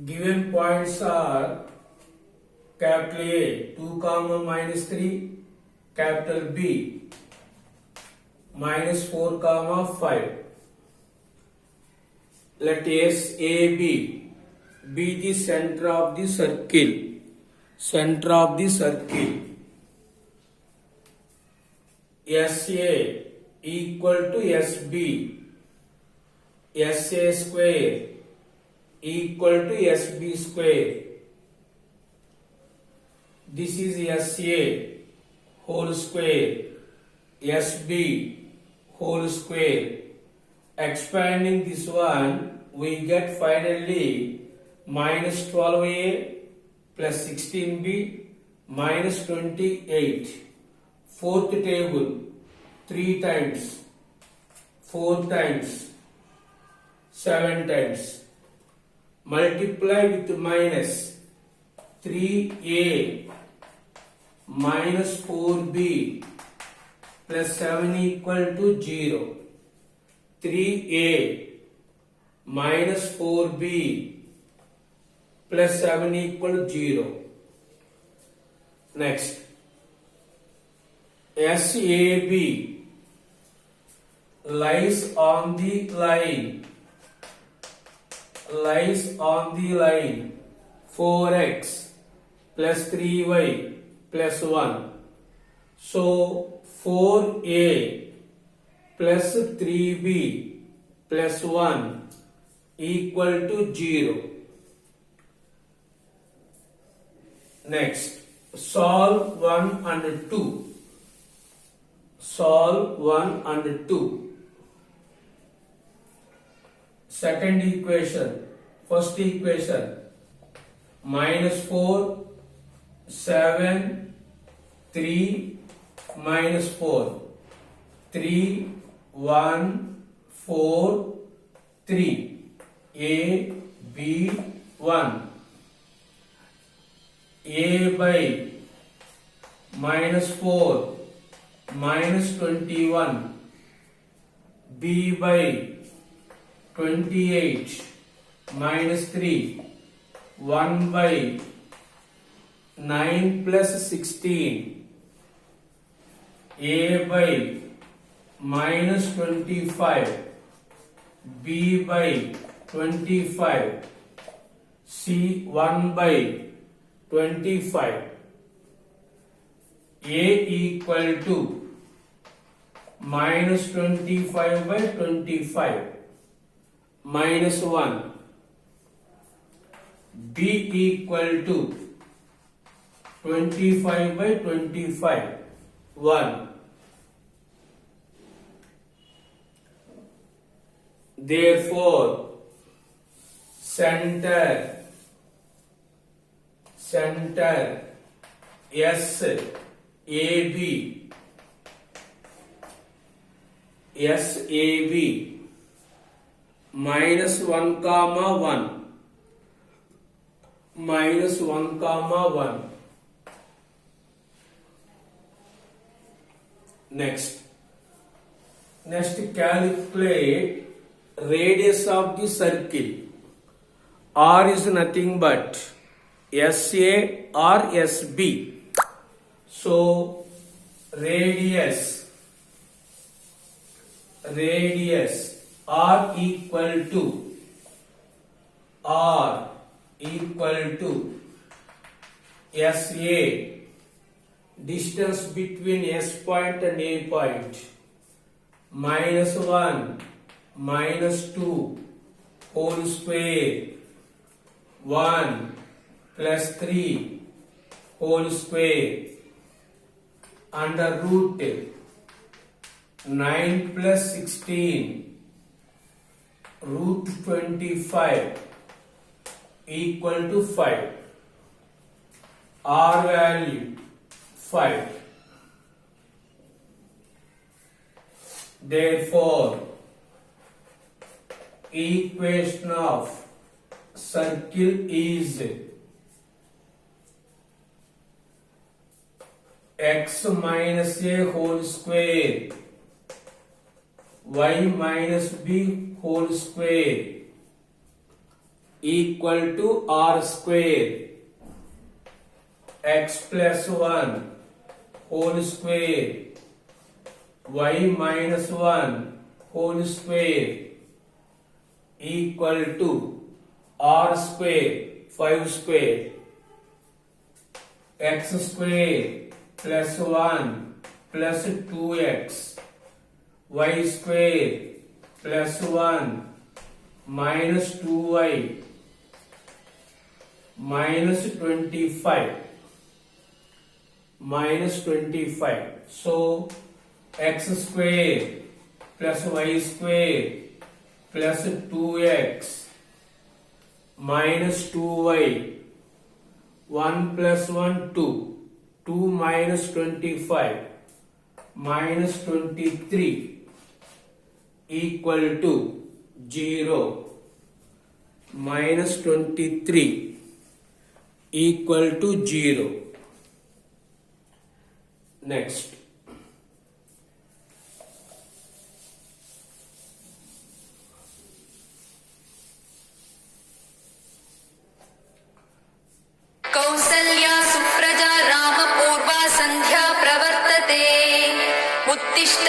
Given points are capital A 2 comma minus 3, capital B minus 4 comma 5. Let SAB be the center of the circle. Center of the circle. SA equal to SB. SA square equal to SB square. This is SA whole square, SB whole square. Expanding this one, we get finally minus 12A plus 16B minus 28. Fourth table, 3 times, 4 times, 7 times. Multiply with minus 3A minus 4B plus 7 equal to 0. 3A minus 4B plus 7 equal to 0. Next, SAB lies on the line 4x plus 3y plus 1. So 4a plus 3b plus 1 equal to 0. Next, solve 1 and 2. Solve 1 and 2. Second equation, first equation, minus 4, 7, 3, minus 4, 3, 1, 4, 3, A, B, 1. A by minus 4, minus 21, B by 28, minus 3, 1 by 9 plus 16, A by minus 25, B by 25, C 1 by 25, A equal to minus 25 by 25, minus 1, B equal to 25 by 25, 1. Therefore, center SAB minus 1 comma 1, minus 1 comma 1. Next calculate radius of the circle. R is nothing but SA or SB. So radius R equal to SA, distance between S point and A point, minus 1 minus 2 whole square, 1 plus 3 whole square, under root 9 plus 16 root 25 equal to 5. R value 5. Therefore, equation of circle is x minus a whole square y minus b whole square equal to r square. X plus 1 whole square, y minus 1 whole square equal to r square 5 square, x square plus 1 plus 2x, y square plus 1 minus 2y minus 25. So x square plus y square plus 2x minus 2y, 1 plus 1 2, 2 minus 25 minus 23 equal to 0. Minus 23 equal to 0. Next. Kausalya Supraja रामपूर्वा सन्ध्या प्रवर्तते उत्तिष्ठ